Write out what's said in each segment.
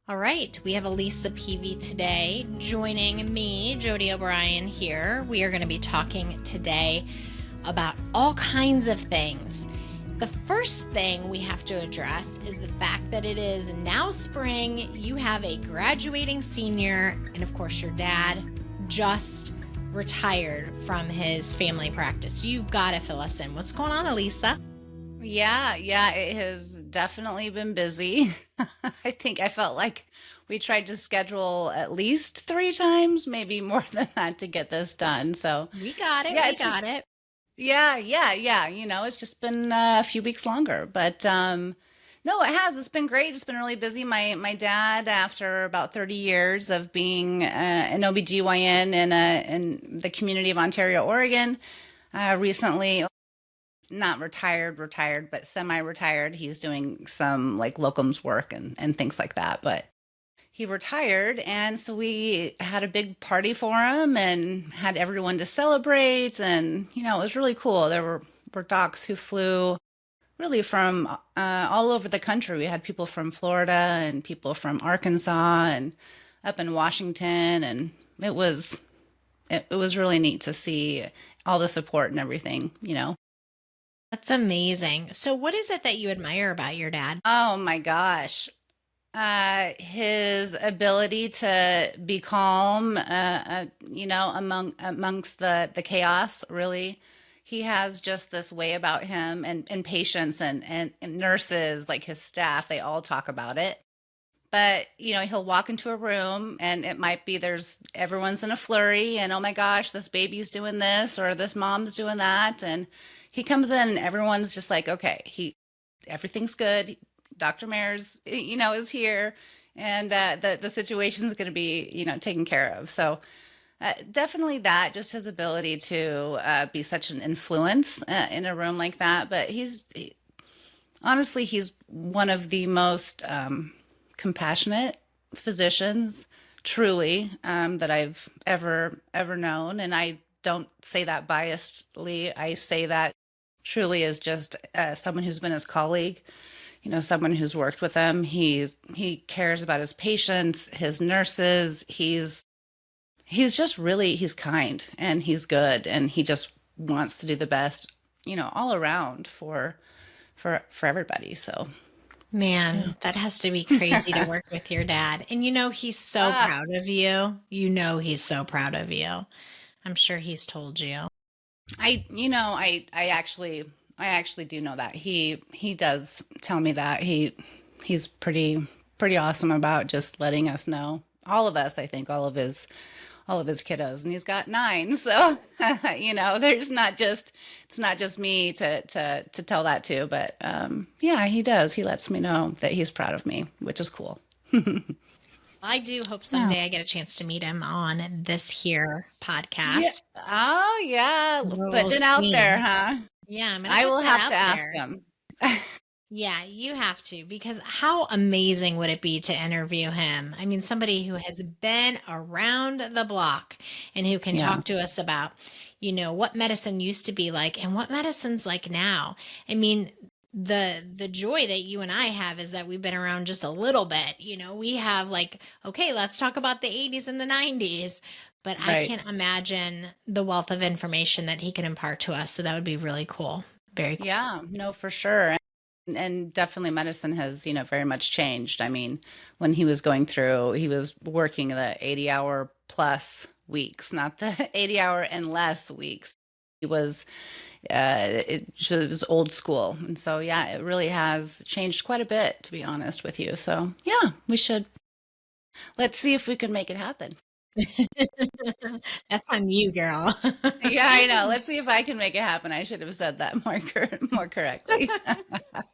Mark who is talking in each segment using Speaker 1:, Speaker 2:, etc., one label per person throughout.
Speaker 1: All right, we have Elisa Peavey today joining me, Jodie O'Brien here. We are going to be talking today about all kinds of things. The first thing we have to address is the fact that it is now spring. You have a graduating senior, and of course, your dad just retired from his family practice. You've got to fill us in. What's going on, Elisa?
Speaker 2: Yeah, it has definitely been busy. I think I felt like we tried to schedule at least 3 times, maybe more than that to get this done. So,
Speaker 1: We got it.
Speaker 2: yeah,
Speaker 1: We
Speaker 2: it's
Speaker 1: got
Speaker 2: just,
Speaker 1: it.
Speaker 2: yeah. It's just been a few weeks longer, but no, it has. It's been great. It's been really busy. My dad, after about 30 years of being an OB-GYN in the community of Ontario, Oregon, recently not retired, but semi-retired. He's doing some like locums work and things like that. But he retired, and so we had a big party for him and had everyone to celebrate. And it was really cool. There were docs who flew really from all over the country. We had people from Florida and people from Arkansas and up in Washington, and it was really neat to see all the support and everything.
Speaker 1: That's amazing. So, what is it that you admire about your dad?
Speaker 2: Oh my gosh. His ability to be calm, amongst the chaos, really. He has just this way about him and patients and nurses, like his staff, they all talk about it. But, he'll walk into a room and it might be everyone's in a flurry and oh my gosh, this baby's doing this or this mom's doing that. And he comes in, everyone's just like, okay, everything's good. Dr. Mayers, is here, and the situation is going to be, taken care of. So definitely that, just his ability to be such an influence in a room like that. But honestly, he's one of the most compassionate physicians, truly, that I've ever known. And I don't say that biasedly. I say that truly as just someone who's been his colleague, someone who's worked with him. He cares about his patients, his nurses. He's just really, he's kind and he's good and he just wants to do the best, all around for everybody. So, yeah.
Speaker 1: Man, that has to be crazy to work with your dad. And he's so
Speaker 2: Ah,
Speaker 1: proud of you. He's so proud of you. I'm sure he's told you.
Speaker 2: I actually do know that he does tell me that he's pretty awesome about just letting us know, all of us, I think, all of his kiddos, and he's got 9. So, there's not just it's not just me to tell that to, but yeah, he does. He lets me know that he's proud of me, which is cool.
Speaker 1: I do hope
Speaker 2: Yeah.
Speaker 1: someday I get a chance to meet him on this here
Speaker 2: Yeah.
Speaker 1: podcast.
Speaker 2: Oh, yeah.
Speaker 1: We'll
Speaker 2: Putting it out
Speaker 1: see.
Speaker 2: there, huh?
Speaker 1: Yeah, I'm going to
Speaker 2: I
Speaker 1: put
Speaker 2: will
Speaker 1: that
Speaker 2: have to
Speaker 1: out
Speaker 2: ask
Speaker 1: there.
Speaker 2: him.
Speaker 1: Yeah, you have to, because how amazing would it be to interview him? I mean, somebody who has been around the block and who can
Speaker 2: Yeah.
Speaker 1: talk to us about, what medicine used to be like and what medicine's like now. I mean, the joy that you and I have is that we've been around just a little bit. We have like, okay, let's talk about the 80s and the 90s, but I
Speaker 2: Right.
Speaker 1: can't imagine the wealth of information that he can impart to us. So that would be really cool. Very cool.
Speaker 2: Yeah, no, for sure. And definitely medicine has, very much changed. I mean, when he was going through, he was working the 80-hour plus weeks, not the 80-hour and less weeks. He was, it was old school. And so, yeah, it really has changed quite a bit, to be honest with you. So, yeah, let's see if we can make it happen.
Speaker 1: That's on you, girl.
Speaker 2: Yeah, I know. Let's see if I can make it happen. I should have said that more correctly.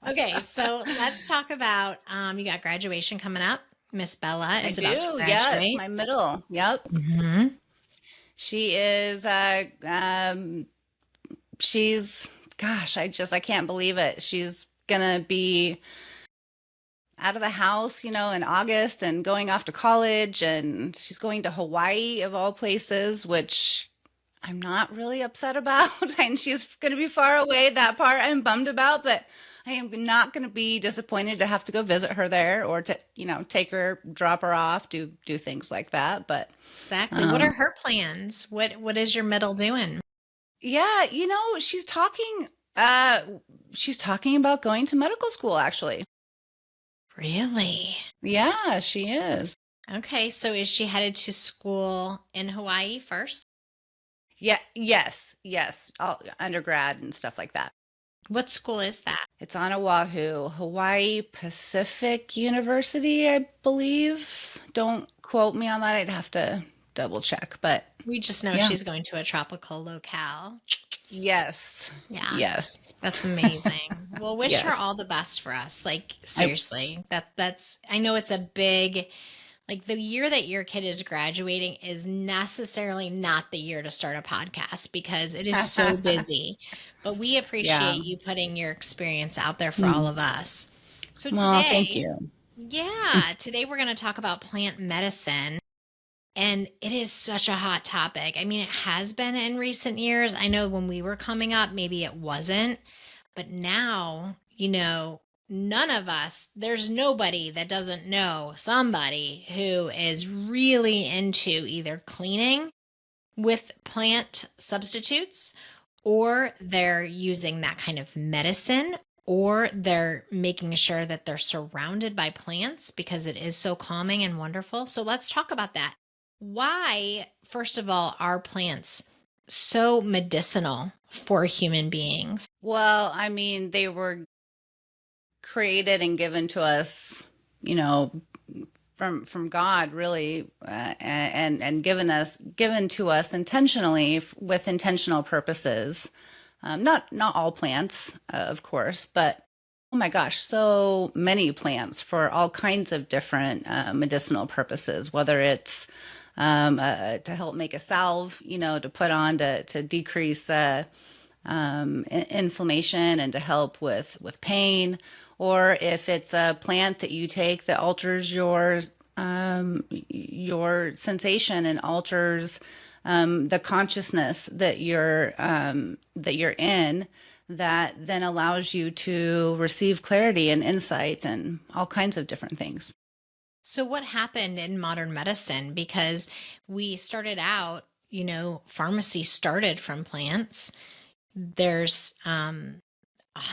Speaker 1: Okay, so let's talk about you got graduation coming up. Miss Bella
Speaker 2: I
Speaker 1: is about to
Speaker 2: do. Yes,
Speaker 1: graduate.
Speaker 2: my middle. Yep.
Speaker 1: Hmm.
Speaker 2: She is she's gosh, I can't believe it. She's gonna be out of the house, in August and going off to college, and she's going to Hawaii of all places, which I'm not really upset about. And she's gonna be far away. That part I'm bummed about, but I am not going to be disappointed to have to go visit her there or to, take her, drop her off, do things like that. But
Speaker 1: Exactly. What are
Speaker 2: um,
Speaker 1: her plans? What is your middle doing?
Speaker 2: yeah, uh she's talking about going to medical school actually.
Speaker 1: Really?
Speaker 2: Yeah, she is.
Speaker 1: Okay, so is she headed to school in Hawaii first?
Speaker 2: Yeah, yes, yes, all, undergrad and stuff like that.
Speaker 1: What school is that?
Speaker 2: It's on Oahu, Hawaii Pacific University, I believe. Don't quote me on that. I'd have to double check, but
Speaker 1: We just know
Speaker 2: yeah.
Speaker 1: she's going to a tropical locale.
Speaker 2: Yes.
Speaker 1: Yeah,
Speaker 2: Yes.
Speaker 1: that's amazing. Well, wish her
Speaker 2: Yes.
Speaker 1: all the best for us. Like
Speaker 2: I
Speaker 1: seriously, that's I know it's a big like the year that your kid is graduating is necessarily not the year to start a podcast because it is so busy. But we
Speaker 2: Yeah.
Speaker 1: appreciate you putting your experience out there for all
Speaker 2: Mm.
Speaker 1: of us. So
Speaker 2: Well, thank
Speaker 1: today,
Speaker 2: you.
Speaker 1: yeah, today we're going to talk about plant medicine. And it is such a hot topic. I mean, it has been in recent years. I know when we were coming up, maybe it wasn't. But now, none of us, there's nobody that doesn't know somebody who is really into either cleaning with plant substitutes or they're using that kind of medicine or they're making sure that they're surrounded by plants because it is so calming and wonderful. So let's talk about that. Why, first of all, are plants so medicinal for human beings?
Speaker 2: Well, I mean, they were created and given to us, you know, from God, really, and given to us intentionally with intentional purposes. Not all plants, of course, but oh my gosh, so many plants for all kinds of different medicinal purposes. Whether it's to help make a salve, to put on to decrease inflammation and to help with pain, or if it's a plant that you take that alters your sensation and alters the consciousness that you're in, that then allows you to receive clarity and insight and all kinds of different things.
Speaker 1: So, what happened in modern medicine? Because we started out, pharmacy started from plants. There's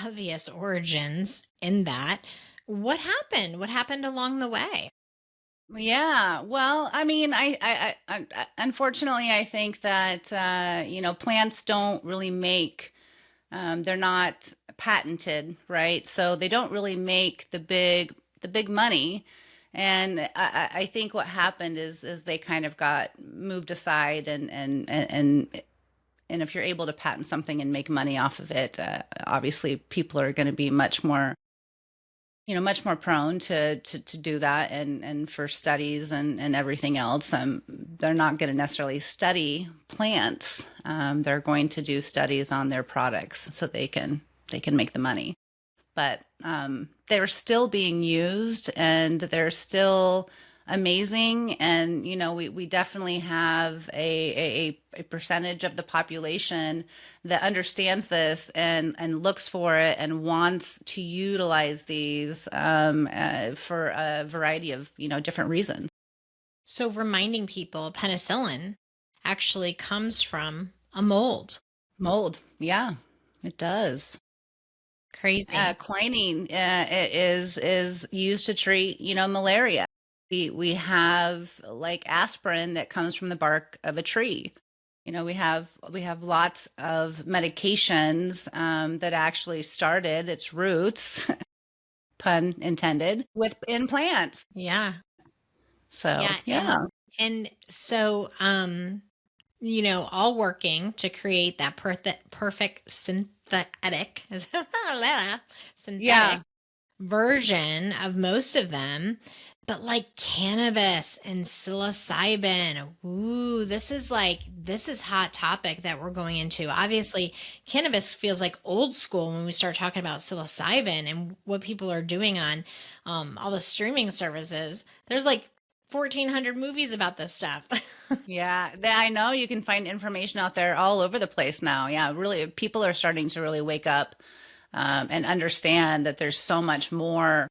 Speaker 1: obvious origins in that. What happened? What happened along the way?
Speaker 2: Yeah, well, I mean, unfortunately, I think that plants don't really make, they're not patented, right? So they don't really make the big money. And I think what happened is they kind of got moved aside, and if you're able to patent something and make money off of it, obviously people are going to be much more prone to do that, and for studies and everything else. They're not going to necessarily study plants. They're going to do studies on their products so they can make the money. But they're still being used and they're still amazing. And we definitely have a percentage of the population that understands this and looks for it and wants to utilize these for a variety of different reasons.
Speaker 1: So, reminding people penicillin actually comes from a mold.
Speaker 2: Mold, yeah, it does.
Speaker 1: Crazy.
Speaker 2: Quinine is used to treat malaria. We have like aspirin that comes from the bark of a tree. We have lots of medications that actually started its roots, pun intended, within plants.
Speaker 1: Yeah.
Speaker 2: So
Speaker 1: Yeah. And,
Speaker 2: yeah,
Speaker 1: and so, all working to create that perfect synthetic, synthetic
Speaker 2: yeah,
Speaker 1: version of most of them. But like cannabis and psilocybin, ooh, this is hot topic that we're going into. Obviously, cannabis feels like old school when we start talking about psilocybin and what people are doing on all the streaming services. There's like 1,400 movies about this stuff.
Speaker 2: yeah. I know you can find information out there all over the place now. Yeah, really, people are starting to really wake up and understand that there's so much more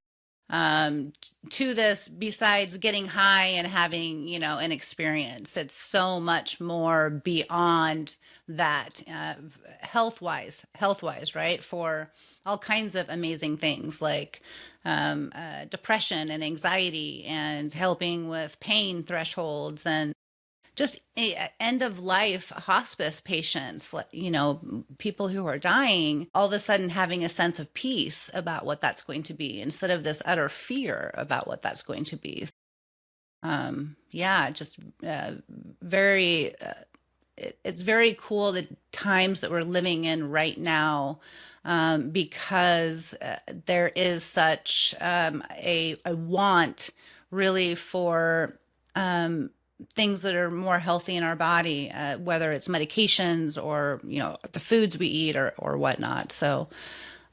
Speaker 2: to this besides getting high and having, an experience. It's so much more beyond that, health wise, right? For all kinds of amazing things like depression and anxiety, and helping with pain thresholds, and just end of life hospice patients, people who are dying, all of a sudden having a sense of peace about what that's going to be instead of this utter fear about what that's going to be. Yeah, just very, it's very cool the times that we're living in right now, because there is such a want really for things that are more healthy in our body, whether it's medications or, the foods we eat or whatnot. So,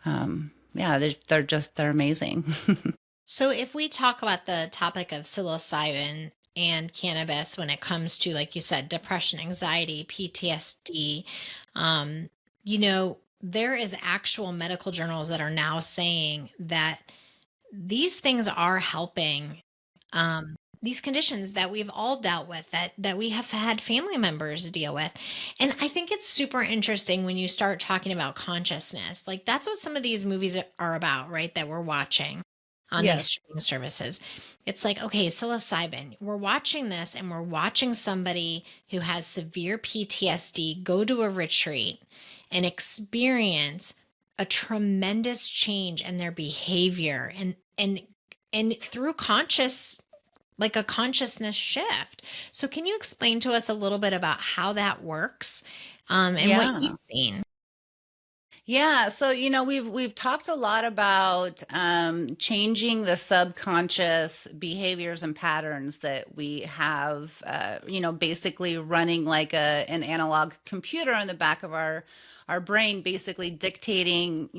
Speaker 2: yeah, they're amazing.
Speaker 1: So, if we talk about the topic of psilocybin and cannabis when it comes to, like you said, depression, anxiety, PTSD, um, there is actual medical journals that are now saying that these things are helping these conditions that we've all dealt with, that we have had family members deal with. And I think it's super interesting when you start talking about consciousness. Like, that's what some of these movies are about, right? That we're watching on these
Speaker 2: Yes.
Speaker 1: streaming services. It's like, okay, psilocybin, we're watching this and we're watching somebody who has severe PTSD go to a retreat and experience a tremendous change in their behavior, and through like a consciousness shift. So can you explain to us a little bit about how that works, and what
Speaker 2: Yeah.
Speaker 1: you've seen?
Speaker 2: Yeah, so we've talked a lot about changing the subconscious behaviors and patterns that we have, basically running like an analog computer in the back of our brain, basically dictating,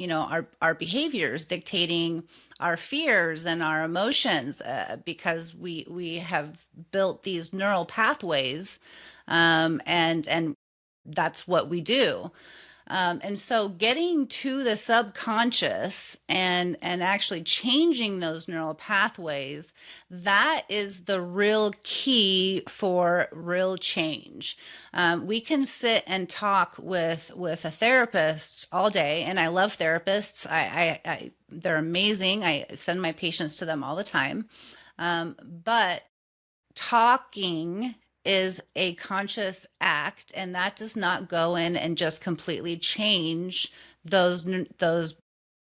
Speaker 2: our behaviors, dictating our fears and our emotions, because we have built these neural pathways, and that's what we do. And so getting to the subconscious and actually changing those neural pathways, that is the real key for real change. We can sit and talk with a therapist all day, and I love therapists. They're amazing. I send my patients to them all the time. But talking is a conscious act, and that does not go in and just completely change those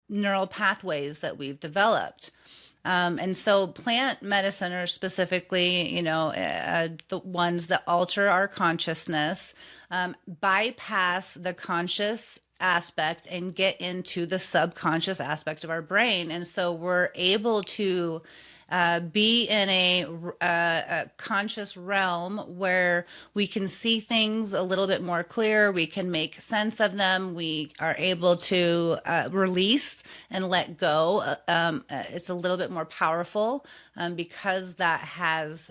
Speaker 2: neural pathways that we've developed. And so plant medicine, or specifically, the ones that alter our consciousness, bypass the conscious aspect and get into the subconscious aspect of our brain. And so we're able to be in a conscious realm where we can see things a little bit more clear. We can make sense of them. We are able to release and let go. It's a little bit more powerful, because that has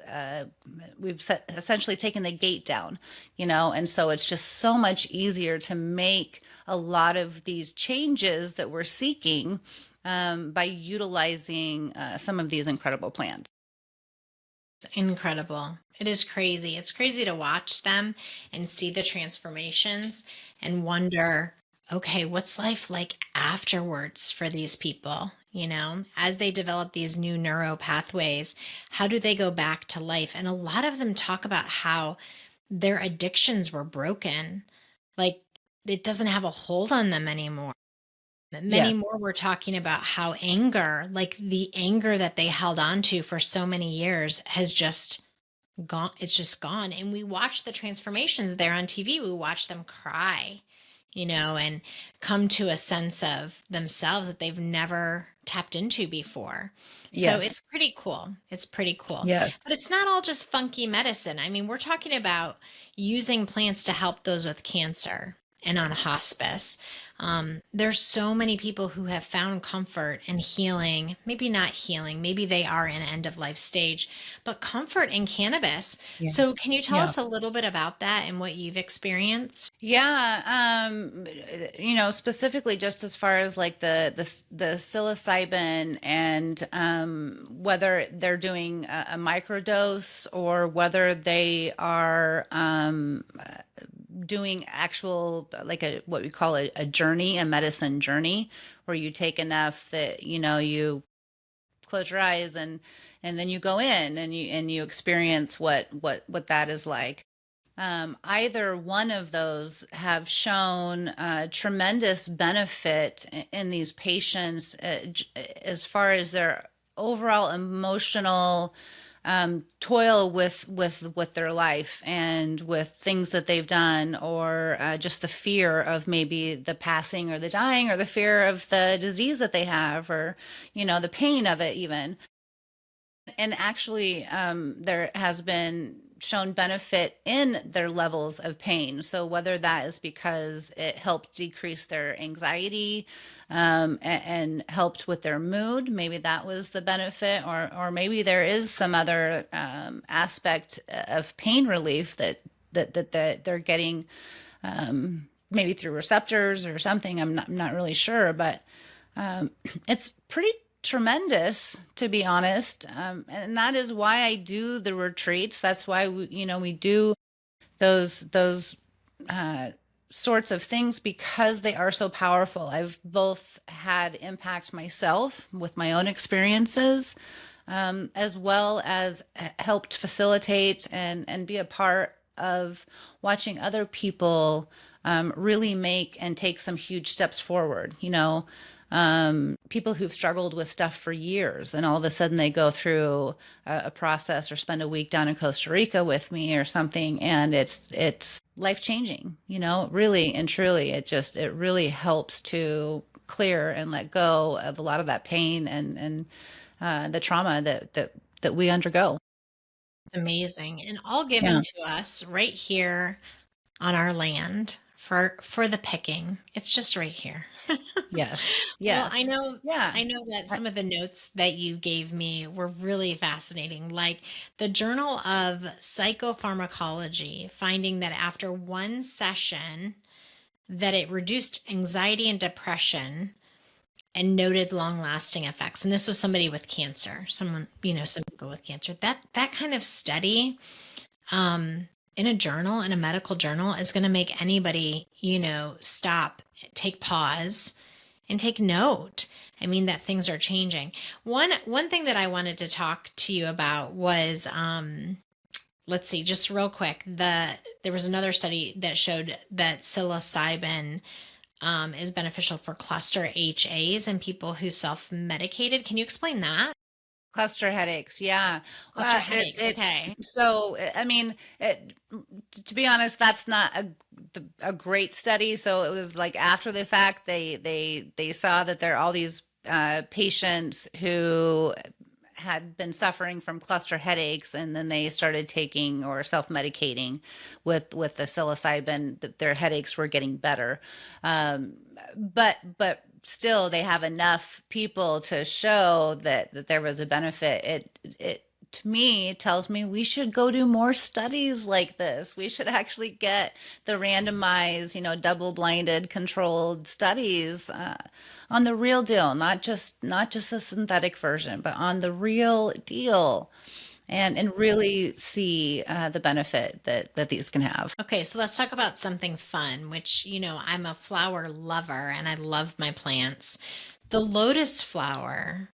Speaker 2: essentially taken the gate down, and so it's just so much easier to make a lot of these changes that we're seeking, by utilizing some of these incredible plants.
Speaker 1: It's incredible. It is crazy. It's crazy to watch them and see the transformations and wonder, okay, what's life like afterwards for these people? As they develop these new neuro pathways, how do they go back to life? And a lot of them talk about how their addictions were broken. Like, it doesn't have a hold on them anymore. Many
Speaker 2: Yes.
Speaker 1: more were talking about how anger, like the anger that they held on to for so many years, has just gone. It's just gone. And we watch the transformations there on TV. We watch them cry, and come to a sense of themselves that they've never tapped into before. So it's
Speaker 2: Yes.
Speaker 1: pretty cool. It's pretty cool.
Speaker 2: Yes.
Speaker 1: But it's not all just funky medicine. I mean, we're talking about using plants to help those with cancer and on hospice. There's so many people who have found comfort and healing, maybe not healing, maybe they are in end of life stage, but comfort in cannabis.
Speaker 2: Yeah.
Speaker 1: So, can you tell
Speaker 2: Yeah.
Speaker 1: us a little bit about that and what you've experienced?
Speaker 2: Yeah, specifically just as far as like the psilocybin and whether they're doing a microdose or whether they are doing actual like a what we call a journey, a medicine journey, where you take enough that you close your eyes and then you go in and you experience what that is like. Either one of those have shown tremendous benefit in these patients as far as their overall emotional toil with their life and with things that they've done, or just the fear of maybe the passing or the dying, or the fear of the disease that they have, or the pain of it even. And actually, there has been shown benefit in their levels of pain. So whether that is because it helped decrease their anxiety, and helped with their mood, maybe that was the benefit, or maybe there is some other aspect of pain relief that they're getting, maybe through receptors or something. I'm not really sure, but it's pretty tremendous, to be honest. And that is why I do the retreats. That's why we do those sorts of things, because they are so powerful. I've both had impact myself with my own experiences, as well as helped facilitate and be a part of watching other people really make and take some huge steps forward. People who've struggled with stuff for years, and all of a sudden they go through a process or spend a week down in Costa Rica with me or something, and it's life changing. Really and truly, it really helps to clear and let go of a lot of that pain and the trauma that we undergo.
Speaker 1: Amazing. And all
Speaker 2: Yeah.
Speaker 1: given to us right here on our land for the picking. It's just right here.
Speaker 2: Yes.
Speaker 1: Well,
Speaker 2: Yes. Yeah.
Speaker 1: I know that
Speaker 2: I-
Speaker 1: some of the notes that you gave me were really fascinating. Like the Journal of Psychopharmacology finding that after one session that it reduced anxiety and depression and noted long-lasting effects. And this was somebody with cancer, someone, some people with cancer. That kind of study in a journal, in a medical journal, is going to make anybody, stop, take pause, and take note. I mean that things are changing. One thing that I wanted to talk to you about was, let's see, just real quick. There was another study that showed that psilocybin is beneficial for cluster HAs and people who self-medicated. Can you explain that?
Speaker 2: Cluster headaches, yeah.
Speaker 1: Cluster
Speaker 2: It
Speaker 1: headaches.
Speaker 2: it
Speaker 1: Okay.
Speaker 2: so I mean, to be honest, that's not a great study. So it was like after the fact, they saw that there are all these patients who had been suffering from cluster headaches, and then they started taking or self-medicating with the psilocybin. Their headaches were getting better, but still they have enough people to show that there was a benefit. It to me tells me we should go do more studies like this. We should actually get the randomized, double-blinded, controlled studies on the real deal, not just the synthetic version, but on the real deal, and really see the benefit that these can have.
Speaker 1: Okay, so let's talk about something fun, which, I'm a flower lover and I love my plants. The lotus flower.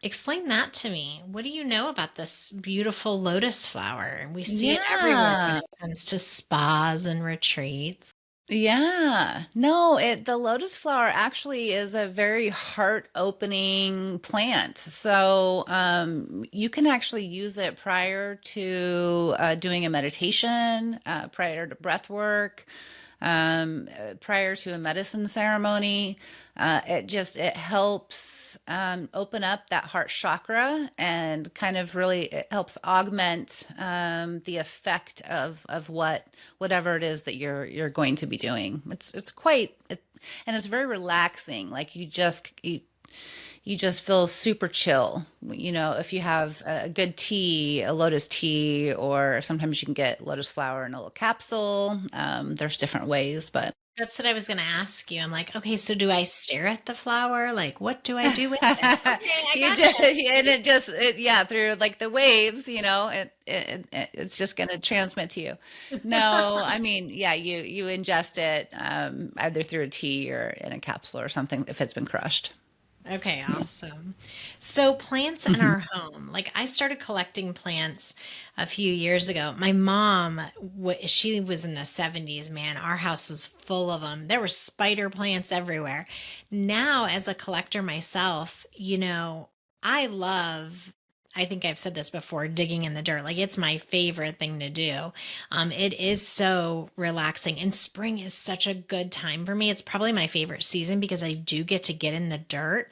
Speaker 1: Explain that to me. What do you know about this beautiful lotus flower? We see it everywhere when
Speaker 2: Yeah.
Speaker 1: it comes to spas and retreats.
Speaker 2: Yeah. No, the lotus flower actually is a very heart-opening plant. So, you can actually use it prior to doing a meditation, prior to breath work. prior to a medicine ceremony. It helps open up that heart chakra, and kind of really it helps augment the effect of whatever it is that you're going to be doing. And it's very relaxing. Like you just feel super chill. If you have a good tea, a lotus tea, or sometimes you can get lotus flower in a little capsule. There's different ways, but
Speaker 1: That's what I was going to ask you. I'm like, okay, so do I stare at the flower? Like, what do I do with it? Okay, I
Speaker 2: you just,
Speaker 1: gotcha.
Speaker 2: and yeah, through like the waves, it's just going to transmit to you. No, I mean, yeah, you ingest it, either through a tea or in a capsule or something if it's been crushed.
Speaker 1: Okay,
Speaker 2: Yeah.
Speaker 1: awesome. So plants in
Speaker 2: Mhm.
Speaker 1: our home, like I started collecting plants a few years ago. My mom, she was in the 70s, man. Our house was full of them. There were spider plants everywhere. Now, as a collector myself, I think I've said this before, digging in the dirt. Like it's my favorite thing to do. It is so relaxing, and spring is such a good time for me. It's probably my favorite season because I do get to get in the dirt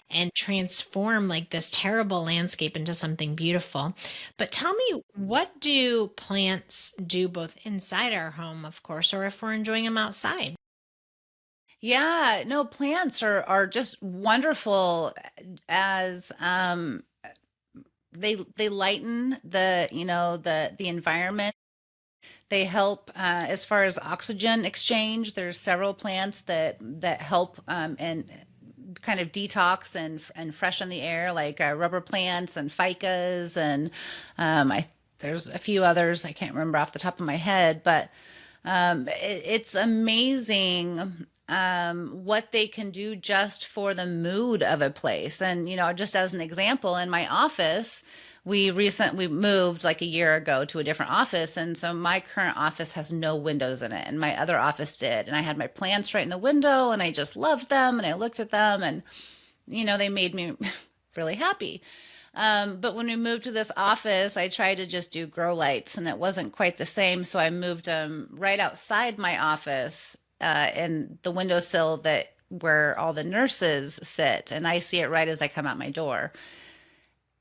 Speaker 1: and transform like this terrible landscape into something beautiful. But tell me, what do plants do both inside our home, of course, or if we're enjoying them outside?
Speaker 2: Yeah, no, plants are just wonderful as they lighten the environment. They help as far as oxygen exchange. There's several plants that help and kind of detox and freshen the air, like rubber plants and ficus, and I there's a few others I can't remember off the top of my head, but it's amazing what they can do just for the mood of a place. And just as an example, in my office, we moved like a year ago to a different office, and so my current office has no windows in it, and my other office did. And I had my plants right in the window, and I just loved them, and I looked at them, and they made me really happy. But when we moved to this office, I tried to just do grow lights, and it wasn't quite the same. So I moved them right outside my office, in the windowsill that where all the nurses sit, and I see it right as I come out my door.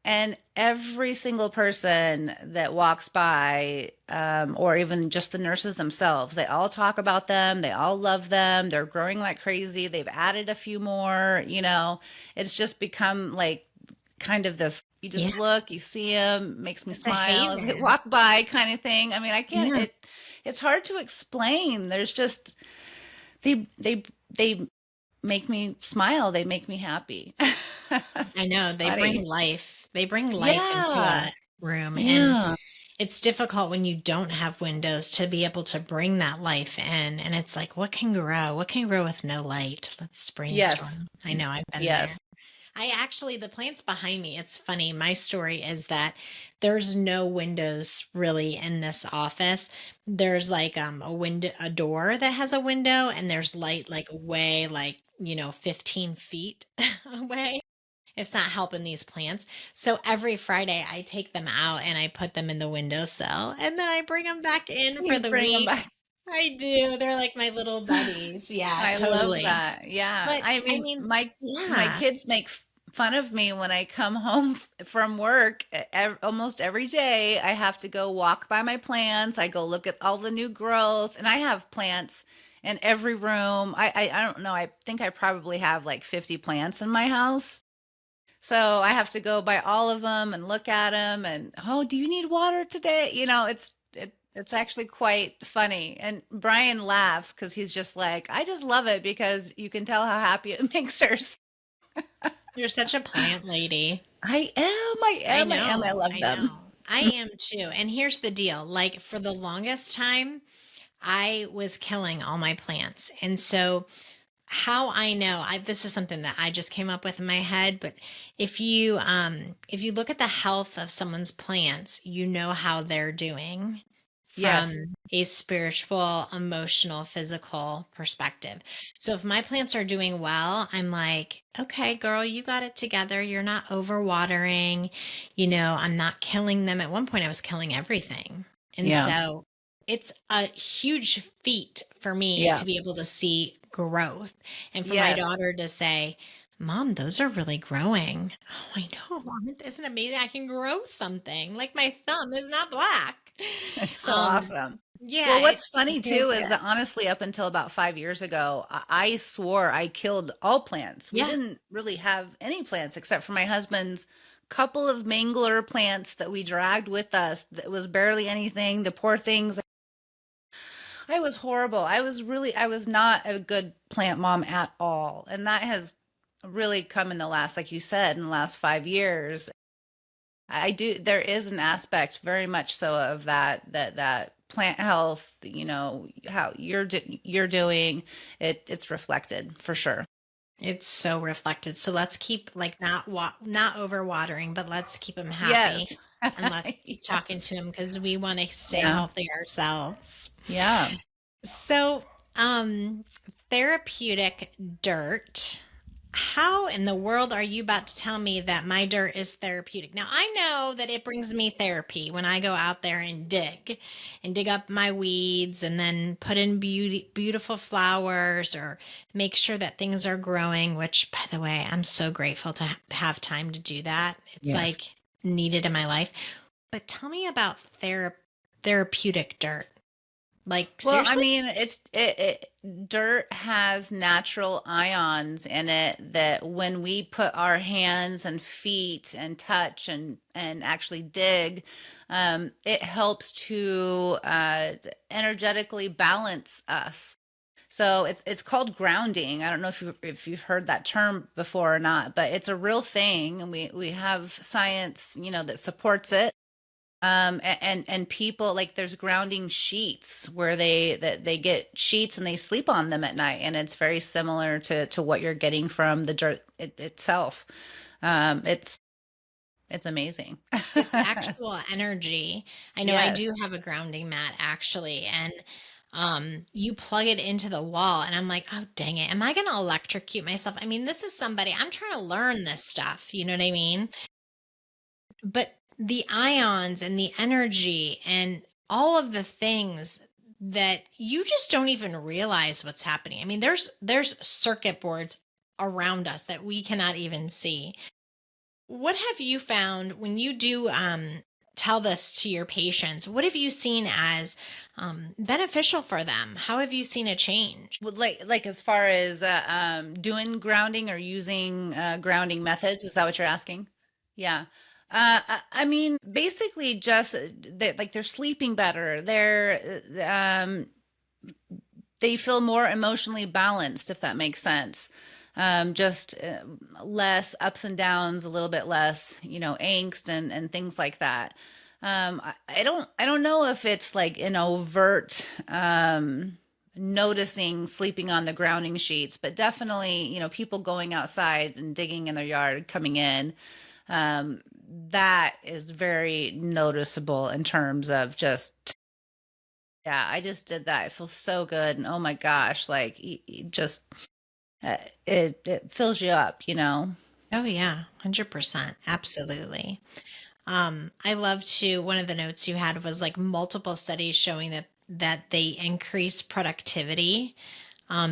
Speaker 2: And every single person that walks by, or even just the nurses themselves, they all talk about them. They all love them. They're growing like crazy. They've added a few more. It's just become like kind of this, you just
Speaker 1: Yeah,
Speaker 2: look, you see them, makes me
Speaker 1: it's a
Speaker 2: smile as I
Speaker 1: haven.
Speaker 2: walk by kind of thing. I mean, I can't,
Speaker 1: Yeah,
Speaker 2: it's hard to explain. There's just, they make me smile. They make me happy.
Speaker 1: I know.
Speaker 2: It's
Speaker 1: They bring
Speaker 2: funny.
Speaker 1: life. They bring life into
Speaker 2: Yeah.
Speaker 1: a room. And
Speaker 2: Yeah.
Speaker 1: it's difficult when you don't have windows to be able to bring that life in. And it's like, what can grow? What can grow with no light? Let's
Speaker 2: Yes.
Speaker 1: brainstorm. I know I've been there.
Speaker 2: Yes.
Speaker 1: The plants behind me, it's funny. My story is that there's no windows really in this office. There's like a window, a door that has a window, and there's light like way, like, 15 feet away. It's not helping these plants. So every Friday I take them out and I put them in the windowsill, and then I bring them back in for
Speaker 2: You
Speaker 1: the
Speaker 2: bring them
Speaker 1: week.
Speaker 2: back.
Speaker 1: I do. They're like my little buddies. Yeah,
Speaker 2: I love
Speaker 1: totally.
Speaker 2: that. Yeah.
Speaker 1: But
Speaker 2: I
Speaker 1: I
Speaker 2: mean,
Speaker 1: mean,
Speaker 2: my
Speaker 1: yeah.
Speaker 2: kids make fun of me when I come home from work. Almost every day, I have to go walk by my plants. I go look at all the new growth, and I have plants in every room. I don't know. I think I probably have like 50 plants in my house. So I have to go by all of them and look at them, and, "Oh, do you need water today?" It's actually quite funny. And Brian laughs because he's just like, "I just love it because you can tell how happy it makes her."
Speaker 1: You're such a plant lady.
Speaker 2: I am, I
Speaker 1: I
Speaker 2: am, I am. I
Speaker 1: know.
Speaker 2: love
Speaker 1: I
Speaker 2: them.
Speaker 1: know. I am too. And here's the deal. Like for the longest time, I was killing all my plants. And so how I know, this is something that I just came up with in my head, but if you look at the health of someone's plants, you know how they're doing from
Speaker 2: Yes.
Speaker 1: a spiritual, emotional, physical perspective. So if my plants are doing well, I'm like, okay, girl, you got it together. You're not overwatering. I'm not killing them. At one point, I was killing everything. And
Speaker 2: Yeah.
Speaker 1: so it's a huge feat for me
Speaker 2: Yeah.
Speaker 1: to be able to see growth and for my
Speaker 2: Yes.
Speaker 1: daughter to say, Mom, those are really growing. Oh, I know, Mom. Isn't it amazing? I can grow something. Like my thumb is not black.
Speaker 2: It's so
Speaker 1: Um,
Speaker 2: awesome.
Speaker 1: yeah,
Speaker 2: Well, what's
Speaker 1: it
Speaker 2: funny
Speaker 1: feels
Speaker 2: too is
Speaker 1: good.
Speaker 2: that honestly, up until about 5 years ago, I swore I killed all plants. We
Speaker 1: Yeah.
Speaker 2: didn't really have any plants except for my husband's couple of mangler plants that we dragged with us. That was barely anything. The poor things. I was horrible. I was not a good plant mom at all. And that has really come in the last, like you said, in the last 5 years. I do. There is an aspect, very much so, of that plant health. How you're doing it. It's reflected for sure.
Speaker 1: It's so reflected. So let's keep like not over watering, but let's keep them happy
Speaker 2: Yes.
Speaker 1: and let's keep talking
Speaker 2: Yes.
Speaker 1: to them because we want to stay
Speaker 2: Yeah.
Speaker 1: healthy ourselves.
Speaker 2: Yeah.
Speaker 1: So, um, therapeutic dirt. How in the world are you about to tell me that my dirt is therapeutic? Now, I know that it brings me therapy when I go out there and dig up my weeds and then put in beautiful flowers or make sure that things are growing, which, by the way, I'm so grateful to have time to do that. It's
Speaker 2: Yes.
Speaker 1: like needed in my life. But tell me about therapeutic dirt. Like,
Speaker 2: Well, I
Speaker 1: seriously?
Speaker 2: mean, dirt has natural ions in it that when we put our hands and feet and touch and actually dig, it helps to energetically balance us. So it's called grounding. I don't know if you've heard that term before or not, but it's a real thing, and we have science, that supports it. And people, like, there's grounding sheets where they get sheets and they sleep on them at night, and it's very similar to what you're getting from the dirt itself. It's amazing.
Speaker 1: It's actual energy. I know I do
Speaker 2: Yes.
Speaker 1: have a grounding mat actually, and you plug it into the wall, and I'm like, oh dang it, am I gonna electrocute myself? I mean, this is somebody I'm trying to learn this stuff, you know what I mean? But the ions and the energy and all of the things that you just don't even realize what's happening. I mean, there's circuit boards around us that we cannot even see. What have you found when you do tell this to your patients? What have you seen as beneficial for them? How have you seen a change?
Speaker 2: Would like as far as doing grounding or using grounding methods, is that what you're asking? Yeah. I mean, basically just that, like, they're sleeping better. They feel more emotionally balanced, if that makes sense. Just less ups and downs, a little bit less, angst and things like that. I don't know if it's like an overt noticing sleeping on the grounding sheets, but definitely, people going outside and digging in their yard, coming in, that is very noticeable in terms of just, yeah, I just did that. It feels so good. And oh my gosh, like, just, it fills you up.
Speaker 1: Oh yeah, 100%. Absolutely. I love to one of the notes you had was like multiple studies showing that they increase productivity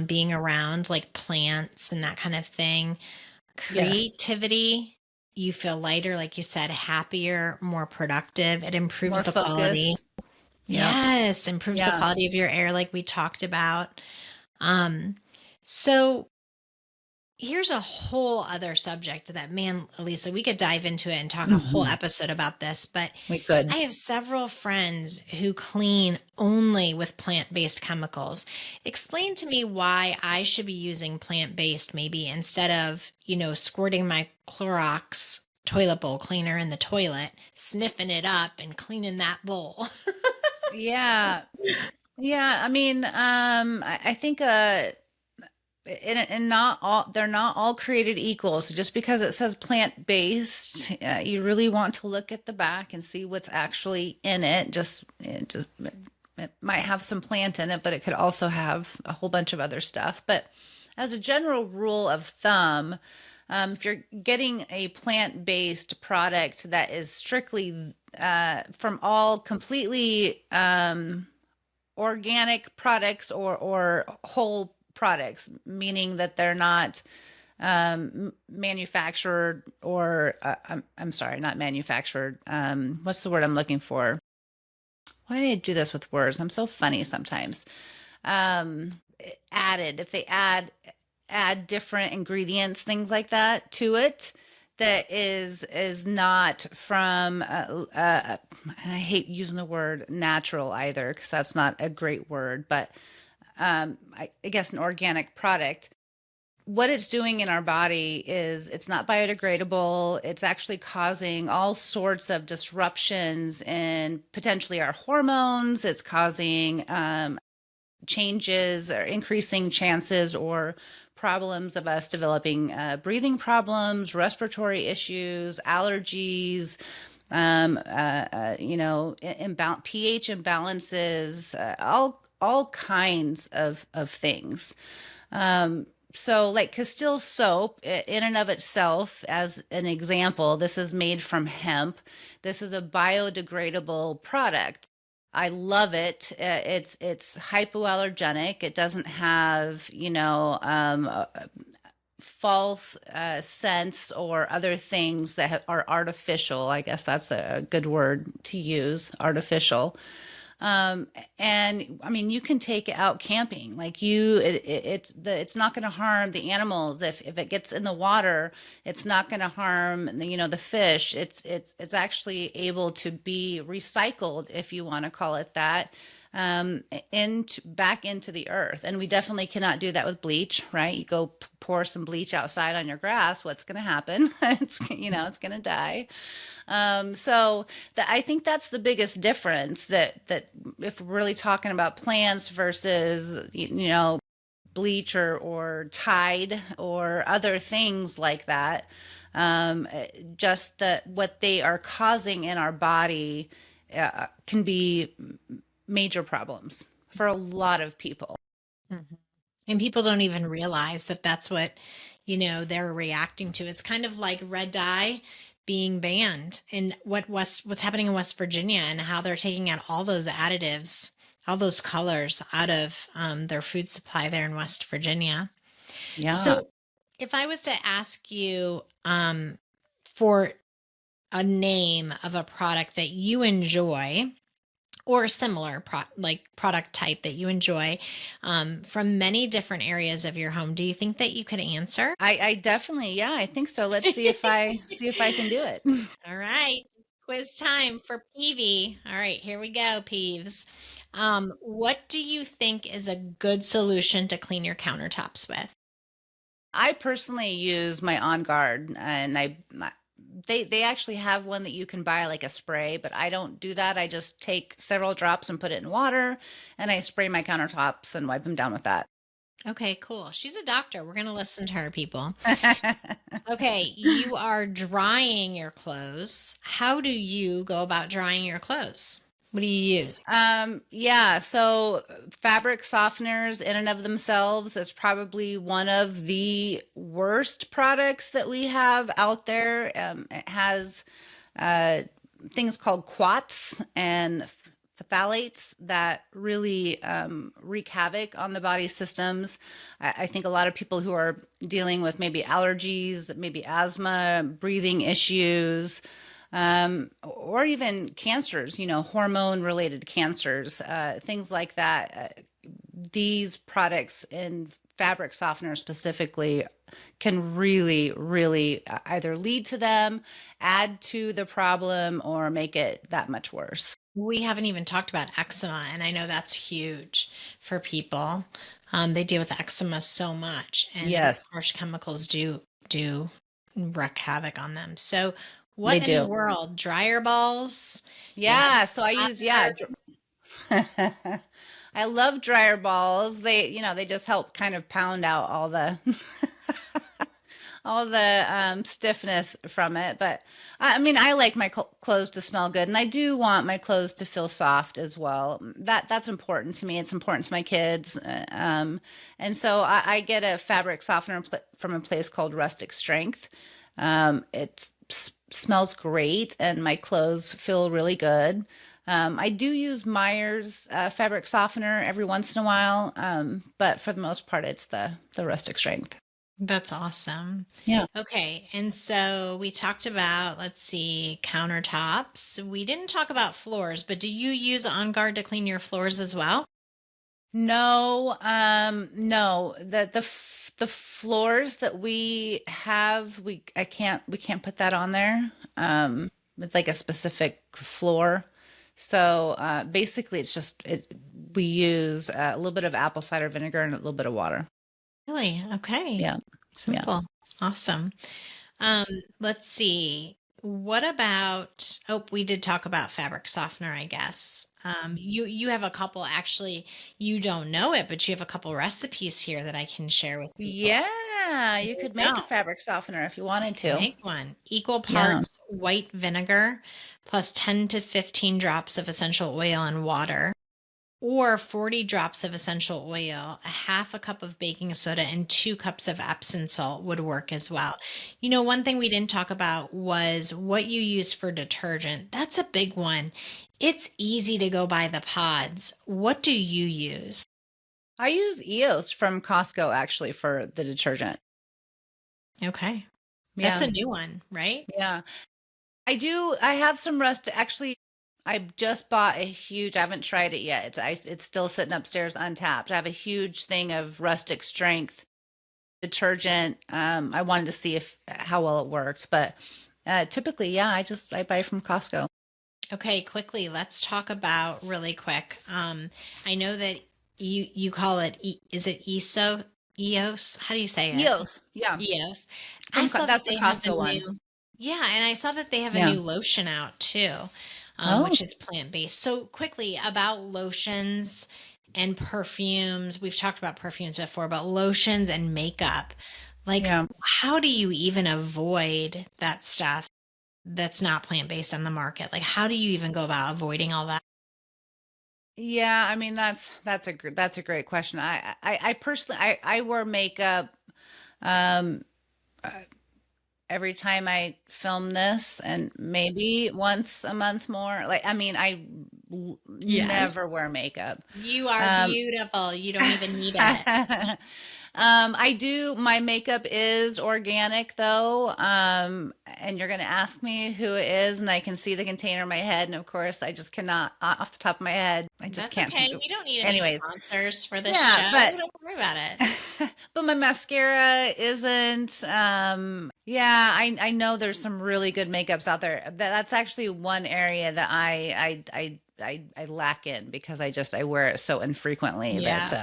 Speaker 1: being around like plants and that kind of thing.
Speaker 2: Yes.
Speaker 1: Creativity, you feel lighter, like you said, happier, more productive. It improves
Speaker 2: More
Speaker 1: the quality.
Speaker 2: focus. Yep.
Speaker 1: Yes, improves the
Speaker 2: Yeah.
Speaker 1: quality of your air like we talked about. Um, so here's a whole other subject that, man, Elisa, we could dive into it and talk a whole
Speaker 2: Mhm.
Speaker 1: episode about this, but
Speaker 2: We could.
Speaker 1: I have several friends who clean only with plant-based chemicals. Explain to me why I should be using plant-based maybe instead of, squirting my Clorox toilet bowl cleaner in the toilet, sniffing it up and cleaning that bowl.
Speaker 2: Yeah. Yeah. I mean, I think, and not all, they're not all created equal. So just because it says plant based, you really want to look at the back and see what's actually in it. It might have some plant in it, but it could also have a whole bunch of other stuff. But as a general rule of thumb, if you're getting a plant based product that is strictly from all completely organic products or whole products, meaning that they're not manufactured or I'm sorry, not manufactured. What's the word I'm looking for? Why do I do this with words? I'm so funny sometimes. Um, Added, if they add different ingredients, things like that to it, that is not from I hate using the word natural either because that's not a great word, but I guess an organic product. What it's doing in our body is it's not biodegradable. It's actually causing all sorts of disruptions in potentially our hormones. It's causing changes or increasing chances or problems of us developing breathing problems, respiratory issues, allergies, pH imbalances, all kinds of things. So like Castile soap in and of itself, as an example, this is made from hemp. This is a biodegradable product. I love it. It's hypoallergenic. It doesn't have, false scents or other things that are artificial. I guess that's a good word to use, artificial. And I mean, you can take it out camping. Like it's not going to harm the animals. If it gets in the water, it's not going to harm the fish. It's actually able to be recycled, if you want to call it that, back into the earth. And we definitely cannot do that with bleach, right? You go pour some bleach outside on your grass, what's going to happen? It's going to die. So I think that's the biggest difference that if we're really talking about plants versus, bleach or Tide or other things like that, just what they are causing in our body can be major problems for a lot of people.
Speaker 1: Mhm. And people don't even realize that that's what, they're reacting to. It's kind of like red dye being banned and what's happening in West Virginia and how they're taking out all those additives, all those colors out of their food supply there in West Virginia.
Speaker 2: Yeah.
Speaker 1: So if I was to ask you for a name of a product that you enjoy, or similar product type that you enjoy from many different areas of your home, do you think that you could answer?
Speaker 2: I definitely, yeah, I think so. Let's see if I can do it.
Speaker 1: All right. Quiz time for Peavey. All right, here we go, Peeves. What do you think is a good solution to clean your countertops with?
Speaker 2: I personally use my On Guard, and they actually have one that you can buy like a spray, but I don't do that. I just take several drops and put it in water, and I spray my countertops and wipe them down with that.
Speaker 1: Okay, cool. She's a doctor. We're going to listen to her, people. Okay, you are drying your clothes. How do you go about drying your clothes? What do you use?
Speaker 2: Yeah, so fabric softeners in and of themselves, that's probably one of the worst products that we have out there. It has things called quats and phthalates that really wreak havoc on the body systems. I think a lot of people who are dealing with maybe allergies, maybe asthma, breathing issues, or even cancers, hormone related cancers, things like that. These products in fabric softener specifically can really, really either lead to them, add to the problem, or make it that much worse.
Speaker 1: We haven't even talked about eczema, and I know that's huge for people. They deal with eczema so much, and
Speaker 2: Yes,
Speaker 1: harsh chemicals do wreak havoc on them. So,
Speaker 2: they
Speaker 1: what in the
Speaker 2: do.
Speaker 1: world? Dryer balls? Yeah.
Speaker 2: Yeah, so I use, yeah. I love dryer balls. They just help kind of pound out all the all the stiffness from it. But I mean, I like my clothes to smell good, and I do want my clothes to feel soft as well. That's important to me. It's important to my kids, and so I get a fabric softener from a place called Rustic Strength. It smells great, and my clothes feel really good. I do use Meyer's fabric softener every once in a while, but for the most part, it's the rustic strength.
Speaker 1: That's awesome.
Speaker 2: Yeah.
Speaker 1: Okay, and so we talked about, let's see, countertops. We didn't talk about floors, but do you use On Guard to clean your floors as well?
Speaker 2: No, no. The floors that we have, we can't put that on there. It's like a specific floor. So basically, we use a little bit of apple cider vinegar and a little bit of water.
Speaker 1: Really? Okay.
Speaker 2: Yeah, yeah.
Speaker 1: Simple. Awesome. Um, let's see. What about, oh, we did talk about fabric softener, I guess. You have a couple, actually, you don't know it, but you have a couple recipes here that I can share with people.
Speaker 2: Yeah, you
Speaker 1: There you
Speaker 2: could make
Speaker 1: go.
Speaker 2: a fabric softener if you wanted to.
Speaker 1: Make one. Equal
Speaker 2: Yeah,
Speaker 1: parts white vinegar plus 10 to 15 drops of essential oil and water, or 40 drops of essential oil, a half a cup of baking soda, and 2 cups of Epsom salt would work as well. One thing we didn't talk about was what you use for detergent. That's a big one. It's easy to go buy the pods. What do you use?
Speaker 2: I use EOS from Costco actually for the detergent.
Speaker 1: Okay. That's
Speaker 2: Yeah,
Speaker 1: a new one, right?
Speaker 2: yeah. I do. I have some rust. Actually, I just bought a huge. I haven't tried it yet. It's still sitting upstairs untapped. I have a huge thing of rustic strength detergent. I wanted to see if how well it worked, but typically, yeah, I buy from Costco.
Speaker 1: Okay, quickly, let's talk about really quick. I know that you call it is it EOS? How do you say it?
Speaker 2: EOS, yeah,
Speaker 1: EOS. I saw that
Speaker 2: that's the
Speaker 1: they have a
Speaker 2: Costco one.
Speaker 1: new, yeah, and I saw that they have a
Speaker 2: Yeah.
Speaker 1: new lotion out too,
Speaker 2: Oh,
Speaker 1: which is plant-based. So quickly about lotions and perfumes. We've talked about perfumes before, but lotions and makeup. Like,
Speaker 2: yeah.
Speaker 1: how do you even avoid that stuff that's not plant-based on the market? Like, how do you even go about avoiding all that?
Speaker 2: Yeah, I mean that's a great question. I personally I wear makeup um uh, every time I film this and maybe once a month more. Like I mean
Speaker 1: Yes.
Speaker 2: never wear makeup.
Speaker 1: You are
Speaker 2: Um
Speaker 1: beautiful. You don't even need it.
Speaker 2: I do. My makeup is organic though. And you're going to ask me who it is, and I can see the container in my head. And of course, I just cannot, off the top of my head, I just
Speaker 1: That's
Speaker 2: can't
Speaker 1: okay.
Speaker 2: think of.
Speaker 1: We don't need any
Speaker 2: Anyways,
Speaker 1: sponsors for this
Speaker 2: yeah,
Speaker 1: show.
Speaker 2: but
Speaker 1: Don't worry about it.
Speaker 2: but my mascara isn't. Yeah, I know there's some really good makeups out there. That's actually one area that I lack in because I wear it so infrequently that
Speaker 1: Yeah,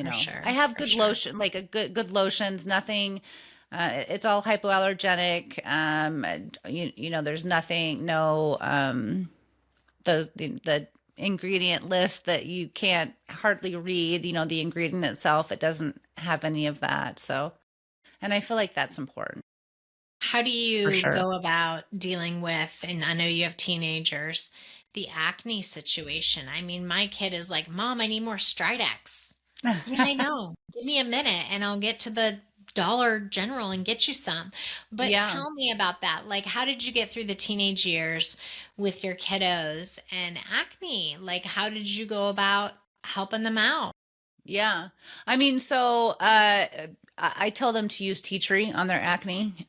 Speaker 1: for
Speaker 2: I
Speaker 1: sure.
Speaker 2: have
Speaker 1: For
Speaker 2: good
Speaker 1: sure.
Speaker 2: lotion, like a good lotions, nothing it's all hypoallergenic. There's nothing, no the ingredient list that you can't hardly read, the ingredient itself, it doesn't have any of that. So, and I feel like that's important
Speaker 1: How do
Speaker 2: for
Speaker 1: you
Speaker 2: sure.
Speaker 1: go about dealing with, and I know you have teenagers, the acne situation? I mean, my kid is like, Mom, I need more Stridex. Yeah, I know. Give me a minute and I'll get to the Dollar General and get you some. But
Speaker 2: Yeah.
Speaker 1: tell me about that. Like, how did you get through the teenage years with your kiddos and acne? Like, how did you go about helping them out?
Speaker 2: Yeah. I mean, so I tell them to use tea tree on their acne.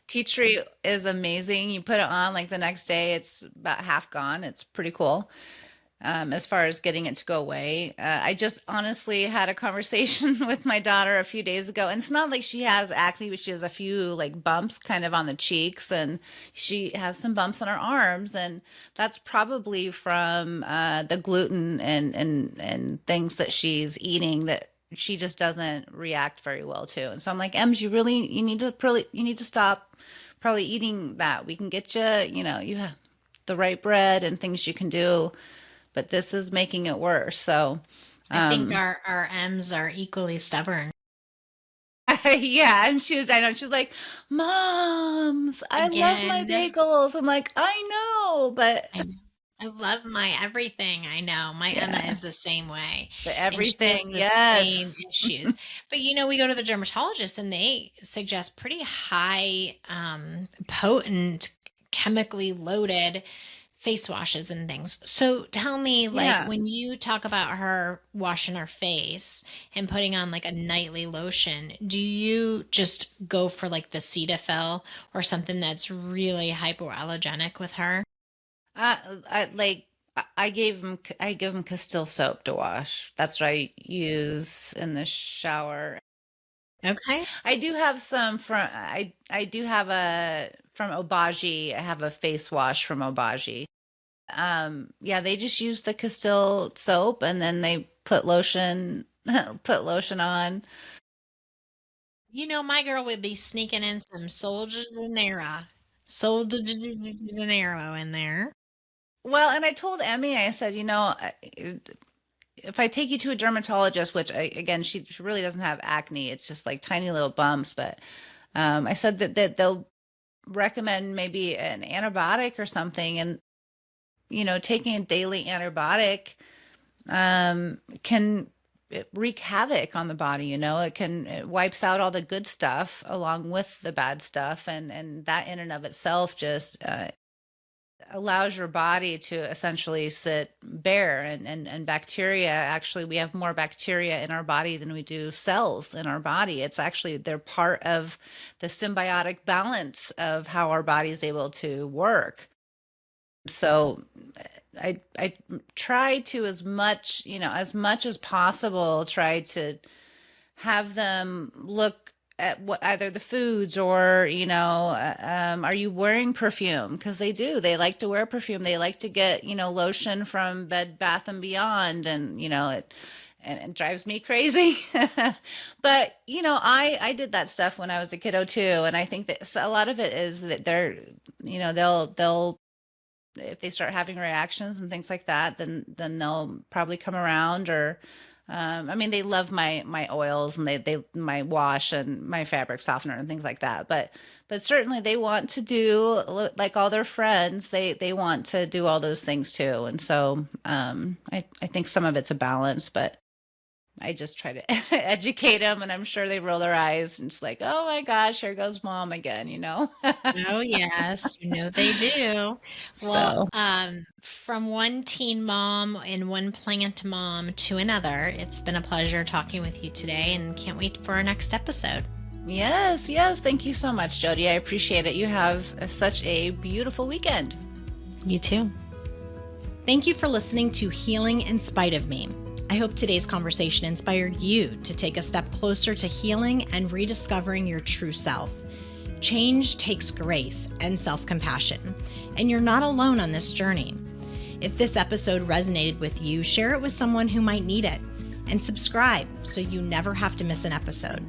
Speaker 2: Tea tree is amazing. You put it on like the next day, it's about half gone. It's pretty cool. As far as getting it to go away. I just honestly had a conversation with my daughter a few days ago, and it's not like she has acne, but she has a few like bumps kind of on the cheeks, and she has some bumps on her arms, and that's probably from the gluten and things that she's eating that she just doesn't react very well to. And so I'm like, Ems, you need to stop probably eating that. We can get you have the right bread and things you can do, but this is making it worse. So,
Speaker 1: I think
Speaker 2: um,
Speaker 1: our M's are equally stubborn.
Speaker 2: yeah, and I know, she's like, Moms, I love my
Speaker 1: Again,
Speaker 2: bagels. I'm like, I know, but
Speaker 1: I know. I love my everything. I know. My Emma
Speaker 2: yeah,
Speaker 1: is the same way,
Speaker 2: the
Speaker 1: and she has
Speaker 2: everything,
Speaker 1: the same
Speaker 2: yes.
Speaker 1: issues. But we go to the dermatologist and they suggest pretty high, potent, chemically loaded face washes and things. So tell me, like,
Speaker 2: Yeah.
Speaker 1: when you talk about her washing her face and putting on like a nightly lotion, do you just go for like the Cetaphil or something that's really hypoallergenic with her?
Speaker 2: I give him Castile soap to wash. That's what I use in the shower.
Speaker 1: Okay.
Speaker 2: I do have some from I do have a from OB-GYN. I have a face wash from OB-GYN. Yeah, they just use the Castile soap and then they put lotion put lotion on.
Speaker 1: You know, my girl would be sneaking in some Sol de Janeiro in there.
Speaker 2: Well, and I told Emmy, I said, if I take you to a dermatologist, which again, she really doesn't have acne, it's just like tiny little bumps, but I said that they'll recommend maybe an antibiotic or something, and taking a daily antibiotic can wreak havoc on the body. It wipes out all the good stuff along with the bad stuff, and that in and of itself just allows your body to essentially sit bare, and bacteria, actually we have more bacteria in our body than we do cells in our body. It's actually, they're part of the symbiotic balance of how our body is able to work. So I try to, as much as possible, try to have them look at what, either the foods or, are you wearing perfume? Because they like to wear perfume. They like to get, lotion from Bed Bath and Beyond, and, it drives me crazy. But, I did that stuff when I was a kiddo too. And I think that a lot of it is that they'll, if they start having reactions and things like that, then they'll probably come around. Or I mean, they love my oils, and they my wash and my fabric softener and things like that, but certainly they want to do, like all their friends, they want to do all those things too. And so I think some of it's a balance, but I just try to educate them, and I'm sure they roll their eyes and just like, oh my gosh, here goes mom again.
Speaker 1: Oh, yes, you know they do. Well,
Speaker 2: So
Speaker 1: from one teen mom and one plant mom to another, it's been a pleasure talking with you today, and can't wait for our next episode.
Speaker 2: yes, thank you so much, Jodie. I appreciate it. You have such a beautiful weekend.
Speaker 1: You too. Thank you for listening to Healing in Spite of Me. I hope today's conversation inspired you to take a step closer to healing and rediscovering your true self. Change takes grace and self-compassion, and you're not alone on this journey. If this episode resonated with you, share it with someone who might need it, and subscribe so you never have to miss an episode.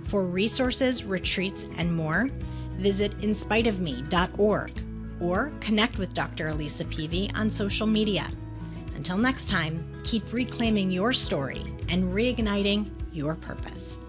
Speaker 1: For resources, retreats, and more, visit inspiteofme.org or connect with Dr. Elisa Peavey on social media. Until next time, keep reclaiming your story and reigniting your purpose.